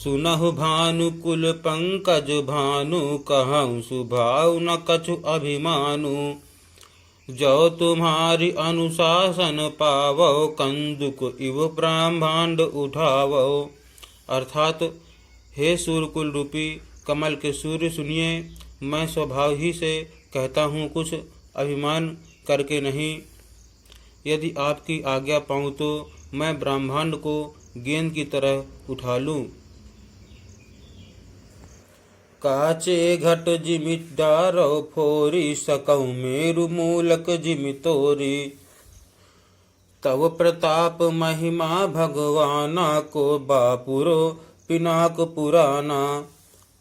सुनहु भानुकुल पंकज भानु, कहूँ सुभाव न कछु अभिमानु। जो तुम्हारी अनुशासन पावो, कंदुक इव ब्रह्मांड उठावो। अर्थात हे सूर्यकुल रूपी कमल के सूर्य सुनिए, मैं स्वभाव ही से कहता हूँ, कुछ अभिमान करके नहीं। यदि आपकी आज्ञा पाऊँ तो मैं ब्रह्मांड को गेंद की तरह उठा लूँ। काचे घट जिमि डारो फोरी, सकऊँ मेरु मूलक जिमि तोरी। तव प्रताप महिमा भगवाना, को बापुरो पिनाक पुराना।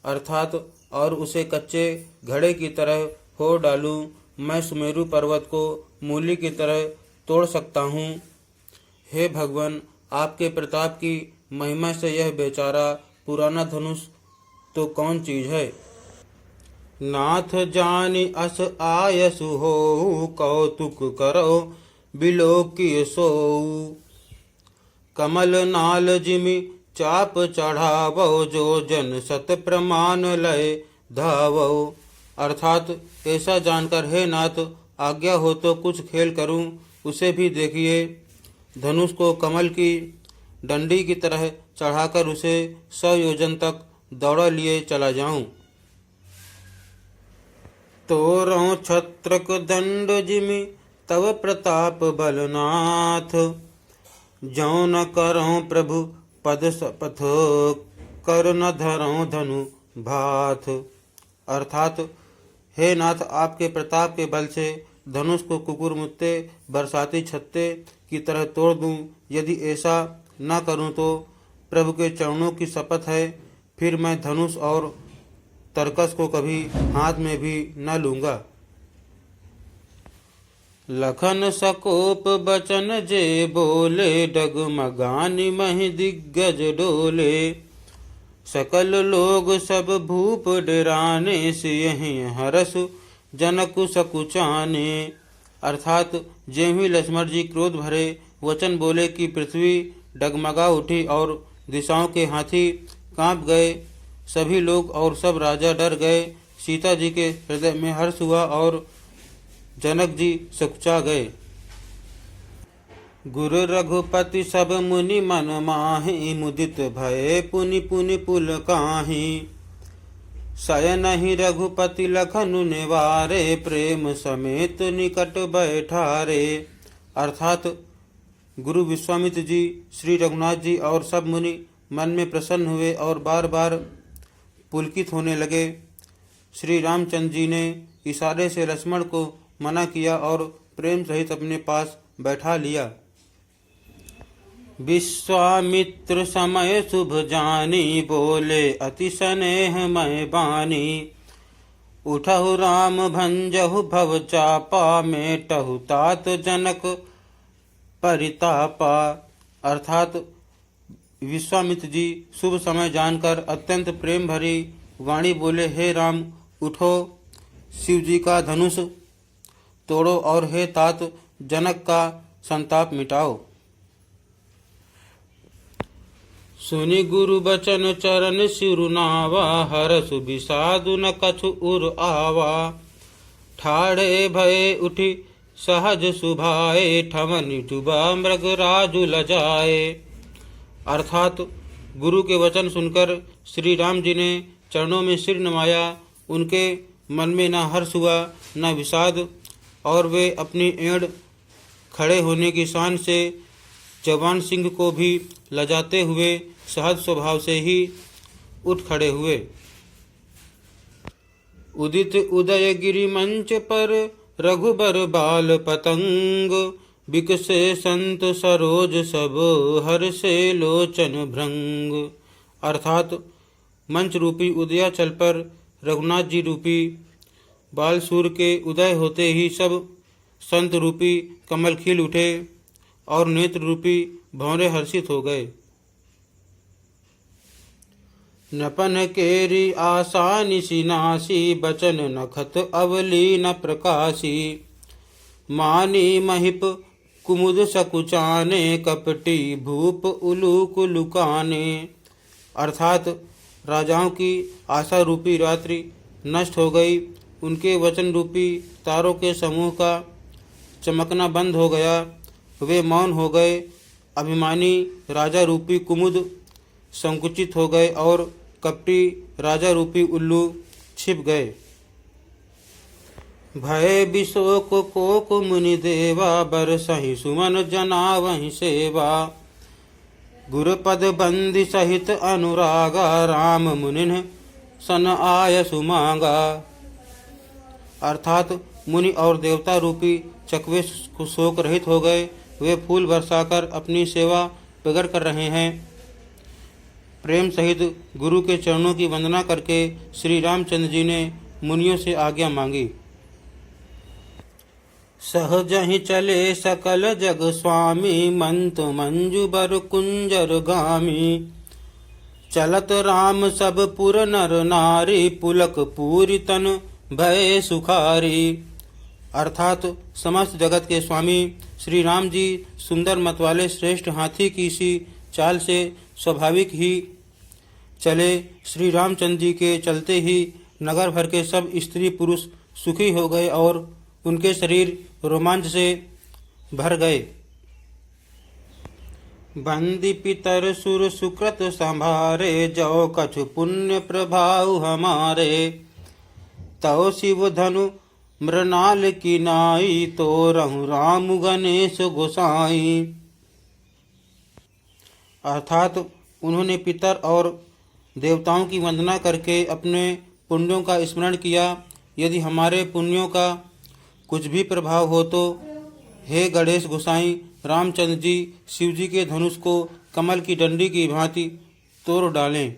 अर्थात और उसे कच्चे घड़े की तरह फोड़ डालूं, मैं सुमेरु पर्वत को मूली की तरह तोड़ सकता हूँ। हे भगवान, आपके प्रताप की महिमा से यह बेचारा पुराना धनुष तो कौन चीज है। नाथ जानि अस आयसु हो, कौतुक करो बिलोकिय सोऊ। कमल नाल जिमि चाप चढ़ावो, जो जन सत प्रमाण लय धावो। अर्थात ऐसा जानकर हे नाथ, आज्ञा हो तो कुछ खेल करूं, उसे भी देखिए। धनुष को कमल की डंडी की तरह चढ़ाकर उसे 100 योजन तक दौड़ा लिए चला जाऊं। तोरों छत्रक दंड जिमि, तव प्रताप बलनाथ। जौ न करों प्रभु पद शपथ, कर न धरों धनु भाथ। अर्थात हे नाथ, आपके प्रताप के बल से धनुष को कुकुर मुत्ते बरसाती छत्ते की तरह तोड़ दूं। यदि ऐसा न करूं तो प्रभु के चरणों की शपथ है, फिर मैं धनुष और तरकस को कभी हाथ में भी न लूंगा। लखन सकोप बचन जे बोले, डगमगानि महि दिग्गज डोले। सकल लोग सब भूप डराने, सियहि हरस जनक सकुचाने। अर्थात जेहि लक्ष्मण जी क्रोध भरे वचन बोले कि पृथ्वी डगमगा उठी और दिशाओं के हाथी कांप गए। सभी लोग और सब राजा डर गए। सीता जी के हृदय में हर्ष हुआ और जनक जी सकुचा गए। गुरु रघुपति सब मुनि मन माहि, मुदित भये पुनि पुनि पुल काहि। शयन ही रघुपति लखनु निवारे, प्रेम समेत निकट बैठारे। अर्थात गुरु विश्वामित्र जी, श्री रघुनाथ जी और सब मुनि मन में प्रसन्न हुए और बार बार पुलकित होने लगे। श्री रामचंद्र जी ने इशारे से लक्ष्मण को मना किया और प्रेम सहित अपने पास बैठा लिया। विश्वामित्र समय शुभ जानी, बोले अति स्नेहमय बानी। उठहु राम भंजहु भव चापा, मेटहु तात जनक परितापा। अर्थात विश्वामित्र जी शुभ समय जानकर अत्यंत प्रेम भरी वाणी बोले, हे राम उठो, शिव जी का धनुष तोड़ो और हे तात जनक का संताप मिटाओ। सुनि गुरु बचन चरण सिरुनावा, हरसु विषादु न कछु उर आवा। ठाड़े भये उठी सहज सुभाए, ठमनि डूबा मृग राजु लजाए। अर्थात गुरु के वचन सुनकर श्री राम जी ने चरणों में सिर नवाया। उनके मन में न हर्ष हुआ न विषाद, और वे अपनी एड़ खड़े होने की शान से जवान सिंह को भी लजाते हुए सहज स्वभाव से ही उठ खड़े हुए। उदित उदय गिरि मंच पर, रघुबर बाल पतंग। बिकसे संत सरोज सब, हर्षे लोचन भृंग। अर्थात मंच रूपी उदयाचल पर रघुनाथ जी रूपी बाल सूर्य के उदय होते ही सब संत रूपी कमल खिल उठे और नेत्र रूपी भौरे हर्षित हो गए। नपन केरी आशा निशिनासी, बचन नखत अवली न प्रकाशी। मानी महिप कुमुद सकुचाने, कपटी भूप उलूक लुकाने। अर्थात राजाओं की आशा रूपी रात्रि नष्ट हो गई। उनके वचन रूपी तारों के समूह का चमकना बंद हो गया। वे मौन हो गए। अभिमानी राजा रूपी कुमुद संकुचित हो गए और कपटी राजा रूपी उल्लू छिप गए। भय विशोक कोक मुनि देवा, बरसहि सुमन जना वहीं सेवा। गुरुपद बंदी सहित अनुरागा, राम मुनिन सन आय सुमांगा। अर्थात मुनि और देवता रूपी चकवे शोक रहित हो गए। वे फूल बरसाकर अपनी सेवा प्रकट कर रहे हैं। प्रेम सहित गुरु के चरणों की वंदना करके श्री रामचंद्र जी ने मुनियों से आज्ञा मांगी। सहजहि चले सकल जग स्वामी, मंत मंजु बर कुंजर गामी। चलत राम सब पुर नर नारी, पुलक पूरी तन भय सुखारी। अर्थात समस्त जगत के स्वामी श्री राम जी सुंदर मतवाले श्रेष्ठ हाथी की सी चाल से स्वाभाविक ही चले। श्री रामचंद्र जी के चलते ही नगर भर के सब स्त्री पुरुष सुखी हो गए और उनके शरीर रोमांच से भर गए। बंदी पितर सुर सुकृत संभारे, जो कछु पुण्य प्रभाव हमारे। तव शिव धनु मृणाल की नाई, तो रहु राम गणेश गोसाई। अर्थात उन्होंने पितर और देवताओं की वंदना करके अपने पुण्यों का स्मरण किया। यदि हमारे पुण्यों का कुछ भी प्रभाव हो तो हे गणेश गोसाई, रामचंद्र जी शिव जी के धनुष को कमल की डंडी की भांति तोड़ डालें।